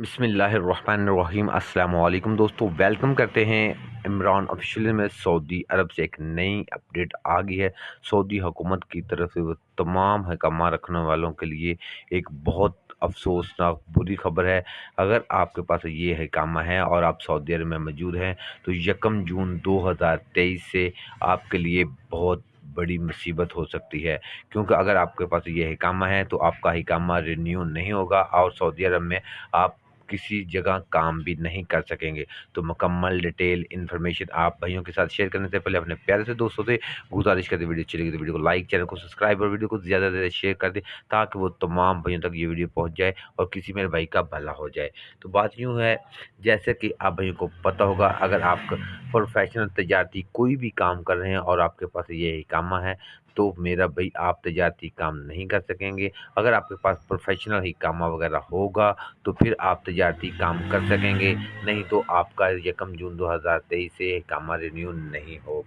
बिस्मिल्लाहिर्रहमानिर्रहीम अस्सलाम वालेकुम दोस्तों, वेलकम करते हैं इमरान ऑफिशियल में। सऊदी अरब से एक नई अपडेट आ गई है। सऊदी हुकूमत की तरफ से वो तमाम हकामा रखने वालों के लिए एक बहुत अफसोसनाक बुरी खबर है। अगर आपके पास ये हकामा है और आप सऊदी अरब में मौजूद हैं तो 1 जून 2023 से आपके लिए बहुत बड़ी मुसीबत हो सकती है, क्योंकि अगर आपके पास ये हिकामा है तो आपका हिकामा रिन्यू नहीं होगा और सऊदी अरब में आप किसी जगह काम भी नहीं कर सकेंगे। तो मुकम्मल डिटेल इन्फॉर्मेशन आप भाइयों के साथ शेयर करने से पहले अपने प्यारे से दोस्तों से गुजारिश करते, वीडियो अच्छी लगी तो वीडियो को लाइक, चैनल को सब्सक्राइब और वीडियो को ज़्यादा से ज़्यादा शेयर कर दें ताकि वो तमाम भाइयों तक ये वीडियो पहुँच जाए और किसी मेरे भाई का भला हो जाए। तो बात यूँ है, जैसे कि आप भाइयों को पता होगा, अगर आप प्रोफेशनल तजारती कोई भी काम कर रहे हैं और आपके पास ये इकामा है तो मेरा भाई आप तजारती काम नहीं कर सकेंगे। अगर आपके पास प्रोफेशनल इकामा वगैरह होगा तो फिर आप तजारती काम कर सकेंगे, नहीं तो आपका 1 जून 2023 से इकामा रिन्यू नहीं होगा।